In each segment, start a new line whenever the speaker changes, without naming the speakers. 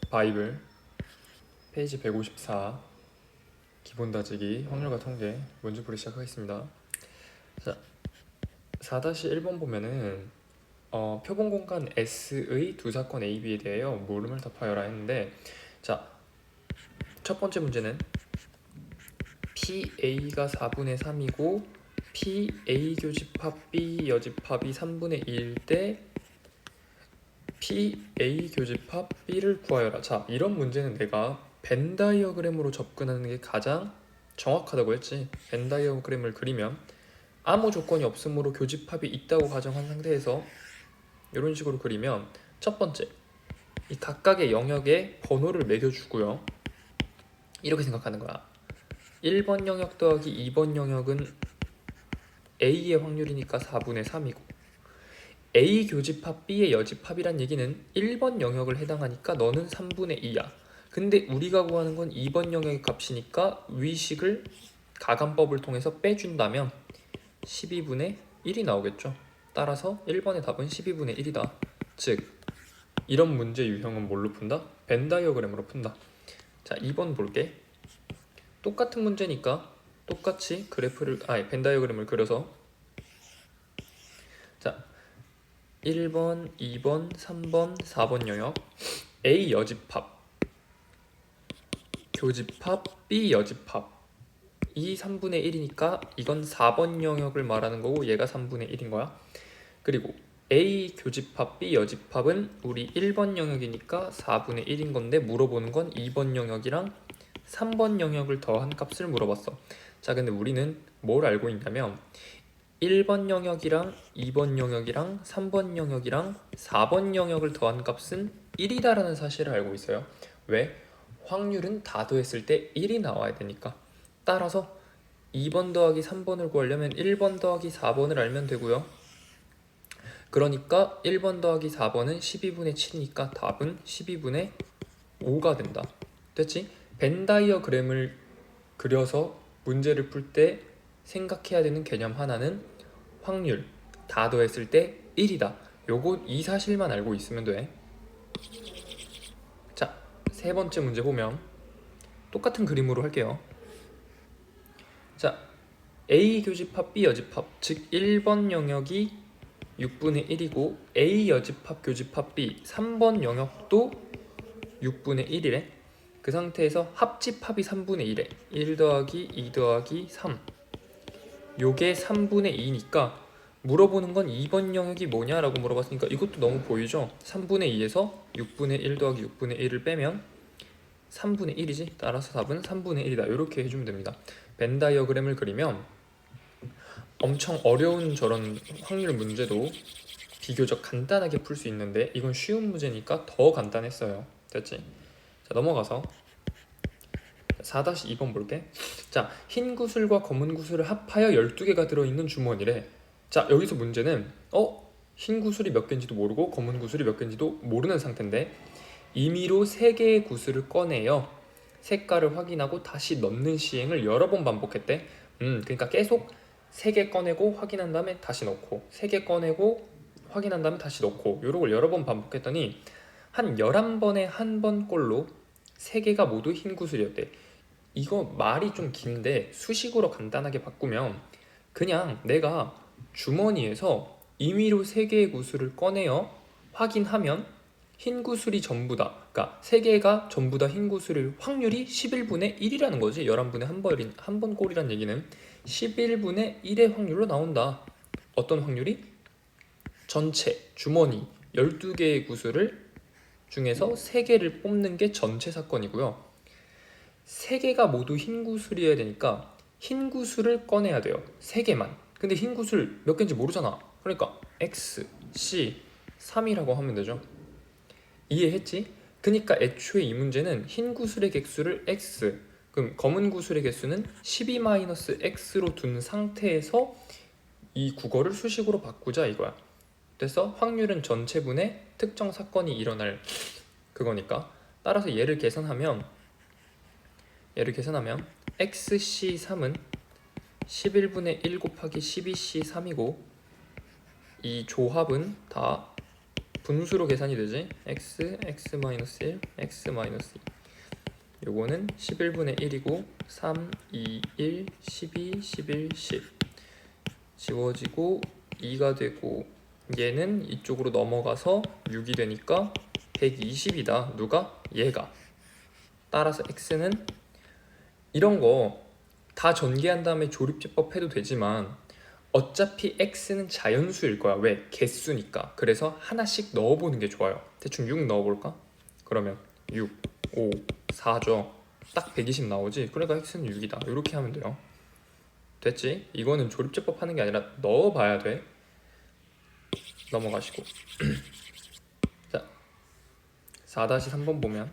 바이블 페이지 154 기본 다지기 확률과 통계 문제풀이 시작하겠습니다. 자, 4-1번 보면은 표본 공간 S의 두 사건 A, B에 대하여 물음을 답하여라 했는데, 자, 첫 번째 문제는 PA가 4분의 3이고 PA 교집합 B 여집합이 3분의 2일 때 PA 교집합 B를 구하여라. 자, 이런 문제는 내가 벤 다이어그램으로 접근하는 게 가장 정확하다고 했지. 벤 다이어그램을 그리면 아무 조건이 없으므로 교집합이 있다고 가정한 상태에서 이런 식으로 그리면 첫 번째, 이 각각의 영역에 번호를 매겨주고요. 이렇게 생각하는 거야. 1번 영역 더하기 2번 영역은 A의 확률이니까 4분의 3이고, A 교집합 B의 여집합이란 얘기는 1번 영역을 해당하니까 너는 3분의 2야. 근데 우리가 구하는 건 2번 영역의 값이니까 위식을 가감법을 통해서 빼준다면 12분의 1이 나오겠죠. 따라서 1번의 답은 12분의 1이다. 즉, 이런 문제 유형은 뭘로 푼다? 벤 다이어그램으로 푼다. 자, 2번 볼게. 똑같은 문제니까 똑같이 벤 다이어그램을 그려서, 자, 1번, 2번, 3번, 4번 영역 A 여집합, 교집합, B 여집합, 이 3분의 1이니까 이건 4번 영역을 말하는 거고 얘가 3분의 1인 거야. 그리고 A 교집합, B 여집합은 우리 1번 영역이니까 4분의 1인 건데 물어보는 건 2번 영역이랑 3번 영역을 더한 값을 물어봤어. 자, 근데 우리는 뭘 알고 있냐면 1번 영역이랑 2번 영역이랑 3번 영역이랑 4번 영역을 더한 값은 1이다라는 사실을 알고 있어요. 왜? 확률은 다 더했을 때 1이 나와야 되니까. 따라서 2번 더하기 3번을 구하려면 1번 더하기 4번을 알면 되고요. 그러니까 1번 더하기 4번은 12분의 7이니까 답은 12분의 5가 된다. 됐지? 벤 다이어그램을 그려서 문제를 풀 때 생각해야 되는 개념 하나는 확률, 다 더했을 때 1이다. 요거 이 사실만 알고 있으면 돼. 자, 세 번째 문제 보면 똑같은 그림으로 할게요. 자, A 교집합, B 여집합, 즉 1번 영역이 6분의 1이고 A 여집합, 교집합 B 3번 영역도 6분의 1이래. 그 상태에서 합집합이 3분의 1에 1 더하기 2 더하기 3, 요게 3분의 2니까 물어보는 건 2번 영역이 뭐냐라고 물어봤으니까 이것도 너무 보이죠? 3분의 2에서 6분의 1 더하기 6분의 1을 빼면 3분의 1이지? 따라서 답은 3분의 1이다. 이렇게 해주면 됩니다. 벤 다이어그램을 그리면 엄청 어려운 저런 확률 문제도 비교적 간단하게 풀 수 있는데 이건 쉬운 문제니까 더 간단했어요. 됐지? 자, 넘어가서 4-2번 볼게. 자, 흰 구슬과 검은 구슬을 합하여 12개가 들어있는 주머니래. 자, 여기서 문제는 흰 구슬이 몇 개인지도 모르고 검은 구슬이 몇 개인지도 모르는 상태인데 임의로 3개의 구슬을 꺼내요 색깔을 확인하고 다시 넣는 시행을 여러 번 반복했대. 그러니까 계속 3개 꺼내고 확인한 다음에 다시 넣고 3개 꺼내고 확인한 다음에 다시 넣고 요걸 여러 번 반복했더니 한 11번에 한 번 꼴로 3개가 모두 흰 구슬이었대. 이거 말이 좀 긴데 수식으로 간단하게 바꾸면 그냥 내가 주머니에서 임의로 3개의 구슬을 꺼내어 확인하면 흰 구슬이 전부다, 그러니까 3개가 전부 다 흰 구슬일 확률이 11분의 1이라는 거지. 11분의 한 번 꼴이란 얘기는 11분의 1의 확률로 나온다. 어떤 확률이? 전체 주머니 12개의 구슬을 중에서 3개를 뽑는 게 전체 사건이고요. 3개가 모두 흰 구슬이어야 되니까 흰 구슬을 꺼내야 돼요. 3개만. 근데 흰 구슬 몇 개인지 모르잖아. 그러니까 X, C, 3이라고 하면 되죠. 이해했지? 그러니까 애초에 이 문제는 흰 구슬의 개수를 X, 그럼 검은 구슬의 개수는 12-X로 둔 상태에서 이 국어를 수식으로 바꾸자 이거야. 그래서 확률은 전체분의 특정 사건이 일어날 그거니까. 따라서 얘를 계산하면 XC3은 11분의 1 곱하기 12C3이고 이 조합은 다 분수로 계산이 되지. x, x-1, x-2. 요거는 11분의 1이고 3, 2, 1, 12, 11, 10 지워지고 2가 되고 얘는 이쪽으로 넘어가서 6이 되니까 120이다. 누가? 얘가. 따라서 x는 이런 거 다 전개한 다음에 조립제법 해도 되지만 어차피 x는 자연수일 거야. 왜? 개수니까. 그래서 하나씩 넣어보는 게 좋아요. 대충 6 넣어볼까? 그러면 6, 5, 4죠. 딱 120 나오지? 그러니까 x는 6이다. 이렇게 하면 돼요. 됐지? 이거는 조립제법 하는 게 아니라 넣어봐야 돼. 넘어가시고 자, 4-3번 보면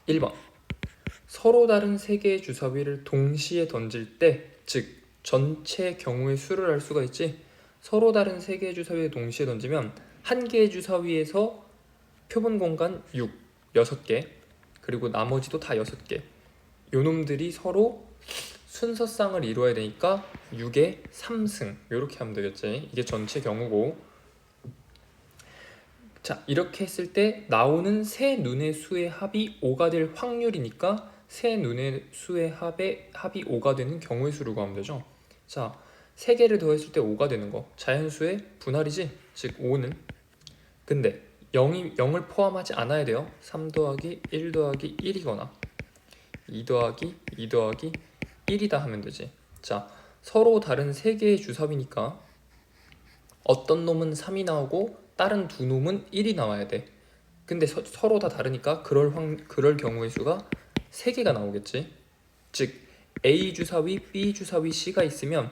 1번 서로 다른 세 개의 주사위를 동시에 던질 때, 즉 전체 경우의 수를 알 수가 있지. 서로 다른 세 개의 주사위를 동시에 던지면 한 개의 주사위에서 표본 공간 6, 6개, 그리고 나머지도 다 6개. 요놈들이 서로 순서쌍을 이루어야 되니까 6의 3승 이렇게 하면 되겠지. 이게 전체 경우고, 자 이렇게 했을 때 나오는 세 눈의 수의 합이 5가 될 확률이니까 세 눈의 수의 합이 5가 되는 경우의 수를 구하면 되죠. 자, 세 개를 더했을 때 5가 되는 거 자연수의 분할이지. 즉 5는 근데 0을 포함하지 않아야 돼요. 3 더하기 1 더하기 1이거나 2 더하기 2 더하기 1이다 하면 되지. 자, 서로 다른 세 개의 주사위니까 어떤 놈은 3이 나오고 다른 두 놈은 1이 나와야 돼. 근데 서로 다 다르니까 그럴 경우의 수가 3개가 나오겠지. 즉 A 주사위, B 주사위, C가 있으면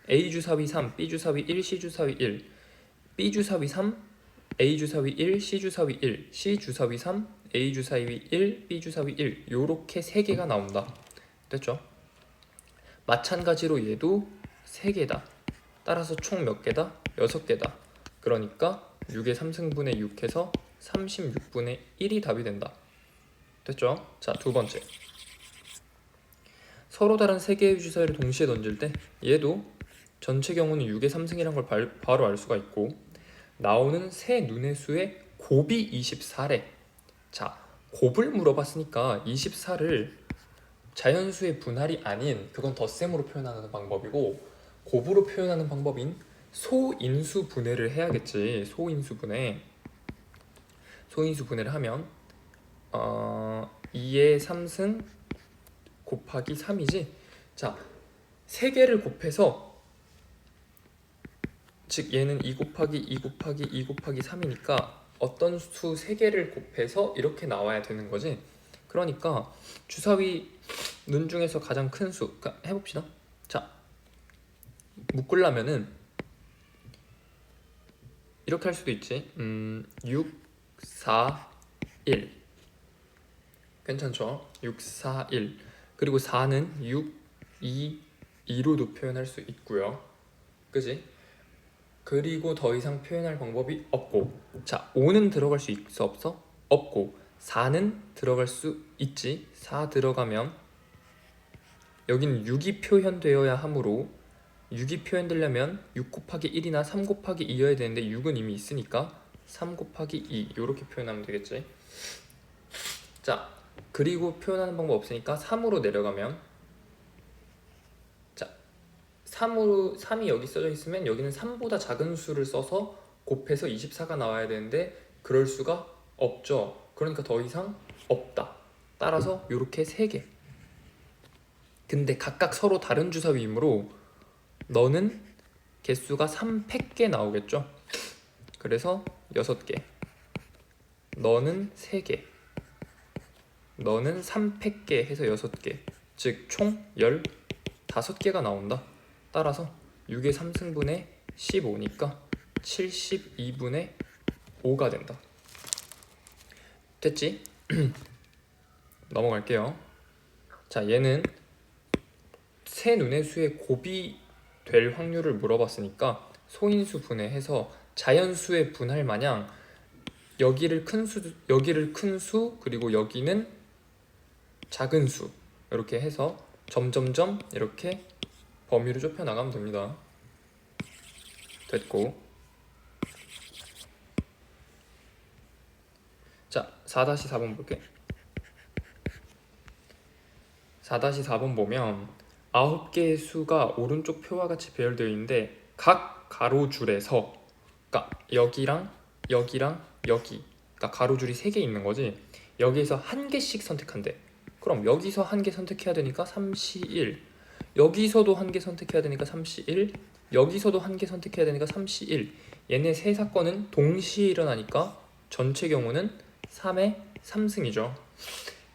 A 주사위 3, B 주사위 1, C 주사위 1, B 주사위 3, A 주사위 1, C 주사위 1, C 주사위 3, A 주사위 1, B 주사위 1 요렇게 3개가 나온다. 됐죠? 마찬가지로 얘도 3개다. 따라서 총 몇 개다? 6개다. 그러니까 6의 3승분의 6 해서 36분의 1이 답이 된다. 됐죠? 자, 두 번째. 서로 다른 세 개의 주사위를 동시에 던질 때 얘도 전체 경우는 6의 3승이란 걸 바로 알 수가 있고 나오는 세 눈의 수의 곱이 24래. 자, 곱을 물어봤으니까 24를 자연수의 분할이 아닌 그건 덧셈으로 표현하는 방법이고 곱으로 표현하는 방법인 소인수 분해를 해야겠지. 소인수 분해를 하면 2의 3승 곱하기 3이지. 자, 3개를 곱해서 즉 얘는 2 곱하기 2 곱하기 2 곱하기 3이니까 어떤 수 3개를 곱해서 이렇게 나와야 되는 거지. 그러니까 주사위 눈 중에서 가장 큰 수 해봅시다. 자, 묶으려면은 이렇게 할 수도 있지. 6, 4, 1 괜찮죠? 6, 4, 1 그리고 4는 6, 2, 2로도 표현할 수 있고요. 그지? 그리고 더 이상 표현할 방법이 없고 자, 5는 들어갈 수 있어 없어? 없고 4는 들어갈 수 있지. 4 들어가면 여기는 6이 표현되어야 하므로 6이 표현되려면 6 곱하기 1이나 3 곱하기 2여야 되는데 6은 이미 있으니까 3 곱하기 2 이렇게 표현하면 되겠지. 자, 그리고 표현하는 방법 없으니까 3으로 내려가면 자, 3이 여기 써져 있으면 여기는 3보다 작은 수를 써서 곱해서 24가 나와야 되는데 그럴 수가 없죠. 그러니까 더 이상 없다. 따라서 이렇게 3개. 근데 각각 서로 다른 주사위이므로 너는 개수가 3팩개 나오겠죠. 그래서 6개, 너는 3개, 너는 3팩개 해서 6개, 즉 총 15개가 나온다. 따라서 6의 3승분의 15니까 72분의 5가 된다. 됐지? 넘어갈게요. 자, 얘는 세 눈의 수의 곱이 될 확률을 물어봤으니까 소인수 분해해서 자연수의 분할 마냥 여기를 큰 수 그리고 여기는 작은 수 이렇게 해서 점점점 이렇게 범위를 좁혀 나가면 됩니다. 됐고 자, 4-4번 볼게. 4-4번 보면 9개의 수가 오른쪽 표와 같이 배열되어 있는데 각 가로줄에서, 그러니까 여기랑 여기랑 여기, 그러니까 가로줄이 3개 있는 거지. 여기에서 한 개씩 선택한대. 그럼 여기서 한 개 선택해야 되니까 3C1, 여기서도 한 개 선택해야 되니까 3C1, 여기서도 한 개 선택해야 되니까 3C1. 얘네 세 사건은 동시에 일어나니까 전체 경우는 3의 3승이죠.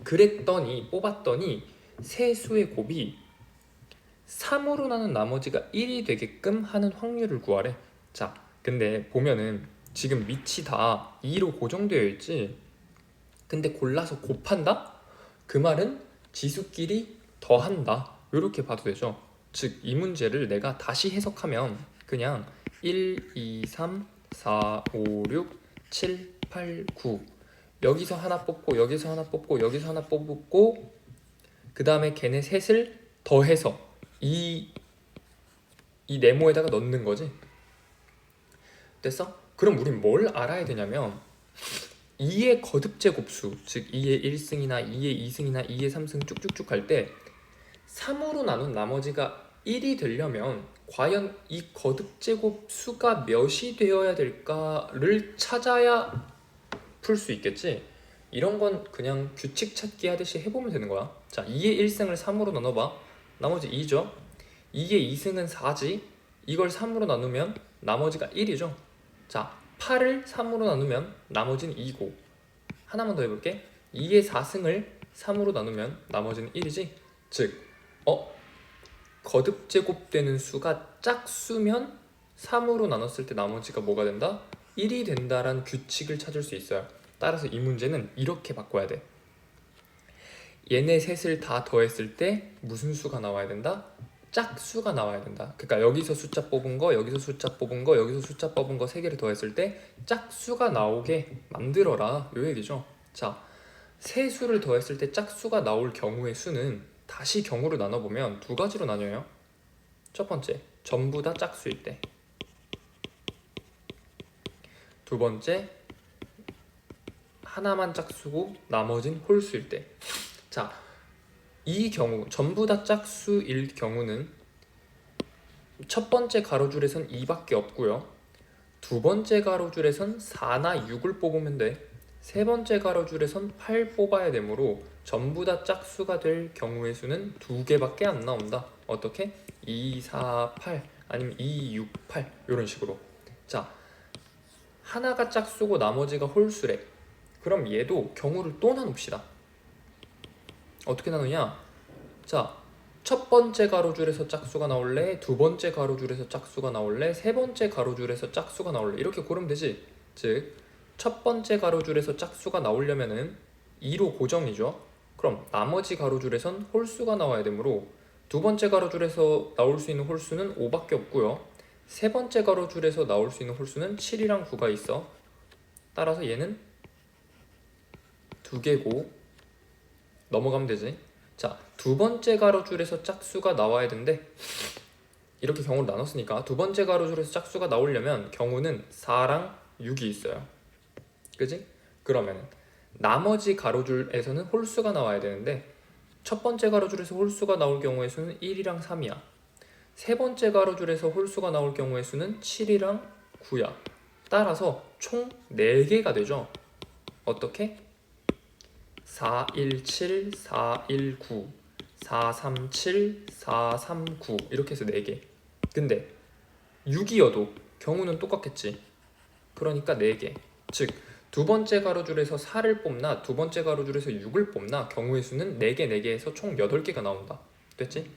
그랬더니 뽑았더니 세 수의 곱이 3으로 나눈 나머지가 1이 되게끔 하는 확률을 구하래. 자, 근데 보면은 지금 밑이 다 2로 고정되어 있지. 근데 골라서 곱한다? 그 말은 지수끼리 더한다. 이렇게 봐도 되죠. 즉, 이 문제를 내가 다시 해석하면 그냥 1, 2, 3, 4, 5, 6, 7, 8, 9 여기서 하나 뽑고 여기서 하나 뽑고 여기서 하나 뽑고 그 다음에 걔네 셋을 더해서 이 네모에다가 넣는 거지. 됐어? 그럼 우린 뭘 알아야 되냐면 2의 거듭제곱수, 즉 2의 1승이나 2의 2승이나 2의 3승 쭉쭉쭉 갈 때 3으로 나눈 나머지가 1이 되려면 과연 이 거듭제곱수가 몇이 되어야 될까를 찾아야 풀 수 있겠지. 이런 건 그냥 규칙 찾기 하듯이 해보면 되는 거야. 자, 2의 1승을 3으로 나눠봐. 나머지 2죠. 2의 2승은 4지. 이걸 3으로 나누면 나머지가 1이죠. 자, 8을 3으로 나누면 나머지는 2고, 하나만 더 해볼게. 2의 4승을 3으로 나누면 나머지는 1이지. 즉, 거듭제곱되는 수가 짝수면 3으로 나눴을 때 나머지가 뭐가 된다? 1이 된다라는 규칙을 찾을 수 있어요. 따라서 이 문제는 이렇게 바꿔야 돼. 얘네 셋을 다 더했을 때 무슨 수가 나와야 된다? 짝수가 나와야 된다. 그러니까 여기서 숫자 뽑은 거, 여기서 숫자 뽑은 거, 여기서 숫자 뽑은 거 3개를 더했을 때 짝수가 나오게 만들어라, 요 얘기죠. 자, 세 수를 더했을 때 짝수가 나올 경우의 수는 다시 경우를 나눠보면 두 가지로 나뉘어요. 첫 번째, 전부 다 짝수일 때. 두 번째, 하나만 짝수고 나머진 홀수일 때. 자, 이 경우 전부 다 짝수일 경우는 첫 번째 가로줄에선 2밖에 없고요. 두 번째 가로줄에선 4나 6을 뽑으면 돼. 세 번째 가로줄에선 8 뽑아야 되므로 전부 다 짝수가 될 경우의 수는 2개밖에 안 나온다. 어떻게? 2, 4, 8 아니면 2, 6, 8 이런 식으로. 자, 하나가 짝수고 나머지가 홀수래. 그럼 얘도 경우를 또 나눕시다. 어떻게 나누냐? 자, 첫 번째 가로줄에서 짝수가 나올래? 두 번째 가로줄에서 짝수가 나올래? 세 번째 가로줄에서 짝수가 나올래? 이렇게 고르면 되지. 즉, 첫 번째 가로줄에서 짝수가 나오려면은 2로 고정이죠. 그럼 나머지 가로줄에선 홀수가 나와야 되므로 두 번째 가로줄에서 나올 수 있는 홀수는 5밖에 없고요. 세 번째 가로줄에서 나올 수 있는 홀수는 7이랑 9가 있어. 따라서 얘는 2개고 넘어가면 되지. 자, 두 번째 가로줄에서 짝수가 나와야 된대. 이렇게 경우를 나눴으니까 두 번째 가로줄에서 짝수가 나오려면 경우는 4랑 6이 있어요. 그지? 그러면 나머지 가로줄에서는 홀수가 나와야 되는데 첫 번째 가로줄에서 홀수가 나올 경우의 수는 1이랑 3이야. 세 번째 가로줄에서 홀수가 나올 경우의 수는 7이랑 9야. 따라서 총 4개가 되죠. 어떻게? 417, 419, 437, 439 이렇게 해서 4개. 근데 6이어도 경우는 똑같겠지. 그러니까 4개. 즉, 두 번째 가로줄에서 4를 뽑나 두 번째 가로줄에서 6을 뽑나 경우의 수는 4개, 4개에서 총 8개가 나온다. 됐지?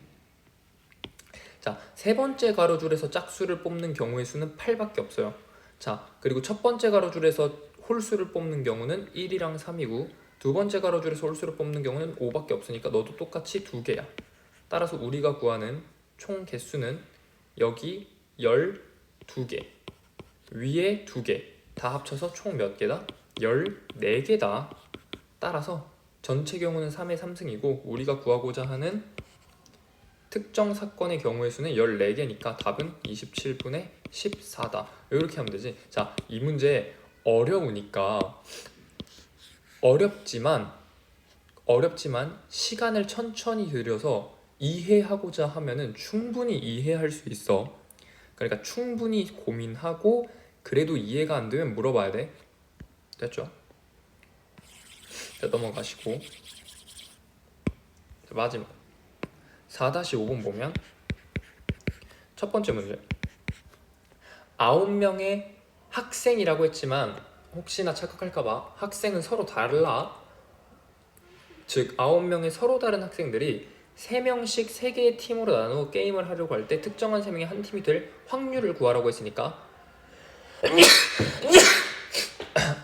자, 세 번째 가로줄에서 짝수를 뽑는 경우의 수는 8밖에 없어요. 자, 그리고 첫 번째 가로줄에서 홀수를 뽑는 경우는 1이랑 3이고 두 번째 가로줄에서 홀수를 뽑는 경우는 5밖에 없으니까 너도 똑같이 2개야. 따라서 우리가 구하는 총 개수는 여기 12개, 위에 2개 다 합쳐서 총 몇 개다? 14개다. 따라서 전체 경우는 3의 3승이고 우리가 구하고자 하는 특정 사건의 경우의 수는 14개니까 답은 27분의 14다. 이렇게 하면 되지. 자, 이 문제 어려우니까 어렵지만 시간을 천천히 들여서 이해하고자 하면은 충분히 이해할 수 있어. 그러니까 충분히 고민하고 그래도 이해가 안 되면 물어봐야 돼. 됐죠? 자, 넘어가시고 자, 마지막 4-5번 보면 첫 번째 문제 9명의 학생이라고 했지만 혹시나 착각할까봐 학생은 서로 달라. 즉 9명의 서로 다른 학생들이 3명씩 3개의 팀으로 나누어 게임을 하려고 할 때 특정한 3명이 한 팀이 될 확률을 구하라고 했으니까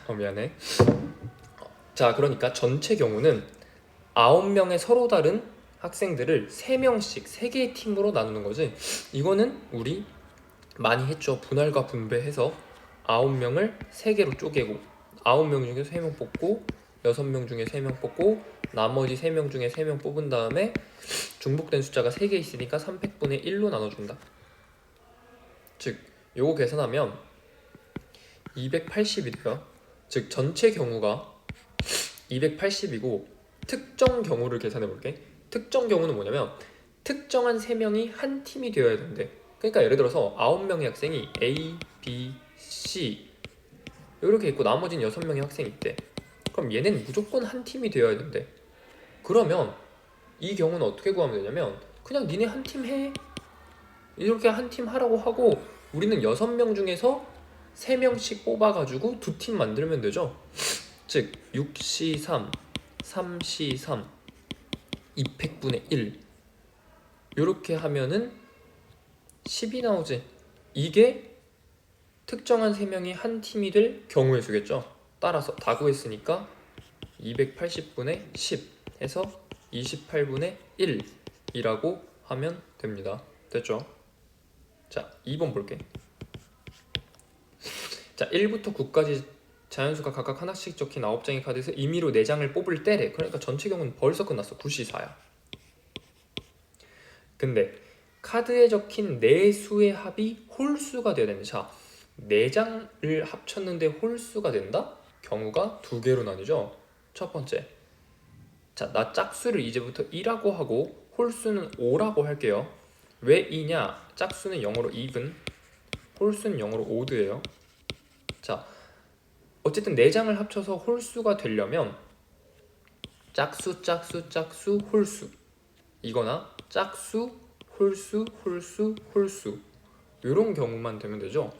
미안해. 자, 그러니까 전체 경우는 9명의 서로 다른 학생들을 3명씩 3개의 팀으로 나누는 거지. 이거는 우리 많이 했죠. 분할과 분배해서 9명을 3개로 쪼개고 9명 중에 3명 뽑고 6명 중에 3명 뽑고 나머지 3명 중에 3명 뽑은 다음에 중복된 숫자가 3개 있으니까 300분의 1로 나눠준다. 즉 요거 계산하면 280이 돼요. 즉 전체 경우가 280이고 특정 경우를 계산해 볼게. 특정 경우는 뭐냐면 특정한 3명이 한 팀이 되어야 된대. 그러니까 예를 들어서 9명의 학생이 A, B, C 이렇게 있고 나머지는 6명의 학생이 있대. 그럼 얘는 무조건 한 팀이 되어야 된대. 그러면 이 경우는 어떻게 구하면 되냐면 그냥 니네 한 팀 해. 이렇게 한 팀 하라고 하고 우리는 6명 중에서 3명씩 뽑아가지고 2팀 만들면 되죠. 즉 6C3, 3C3, 200분의 1 이렇게 하면은 10이 나오지. 이게 특정한 3명이 한 팀이 될 경우의 수겠죠. 따라서 다 구했으니까 280분의 10 해서 28분의 1이라고 하면 됩니다. 됐죠? 자, 2번 볼게. 자, 1부터 9까지 자연수가 각각 하나씩 적힌 9장의 카드에서 임의로 4장을 뽑을 때래. 그러니까 전체 경우는 벌써 끝났어. 9C4야. 근데 카드에 적힌 4수의 합이 홀수가 되어야 되는. 자, 4장을 합쳤는데 홀수가 된다? 경우가 2개로 나뉘죠. 첫 번째, 자, 나 짝수를 이제부터 2라고 하고 홀수는 5라고 할게요. 왜 2냐? 짝수는 0으로 even, 홀수는 0으로 odd예요. 자, 어쨌든 4장을 합쳐서 홀수가 되려면 짝수, 짝수, 짝수, 홀수 이거나 짝수, 홀수, 홀수, 홀수 이런 경우만 되면 되죠.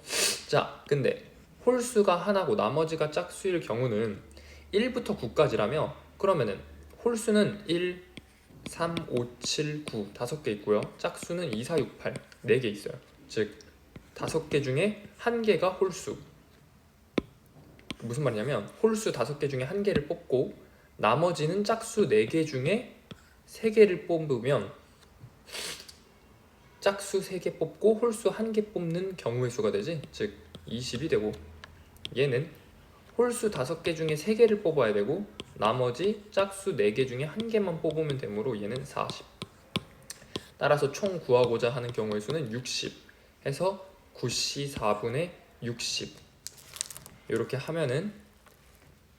자, 근데 홀수가 하나고 나머지가 짝수일 경우는 1부터 9까지라며 그러면은 홀수는 1, 3, 5, 7, 9 5개 있고요. 짝수는 2, 4, 6, 8 4개 있어요. 즉 5개 중에 1개가 홀수. 무슨 말이냐면 홀수 5개 중에 1개를 뽑고 나머지는 짝수 4개 중에 3개를 뽑으면 짝수 3개 뽑고 홀수 1개 뽑는 경우의 수가 되지. 즉 20이 되고 얘는 홀수 5개 중에 3개를 뽑아야 되고 나머지 짝수 4개 중에 1개만 뽑으면 되므로 얘는 40. 따라서 총 구하고자 하는 경우의 수는 60 해서 9C4분의 60 이렇게 하면은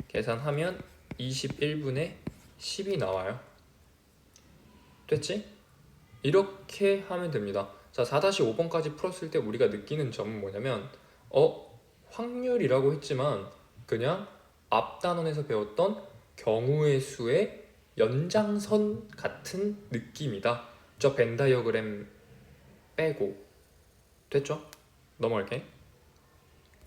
계산하면 21분의 10이 나와요. 됐지? 이렇게 하면 됩니다. 자, 4-5번까지 풀었을 때 우리가 느끼는 점은 뭐냐면 확률이라고 했지만 그냥 앞 단원에서 배웠던 경우의 수의 연장선 같은 느낌이다. 저 벤 다이어그램 빼고. 됐죠? 넘어갈게.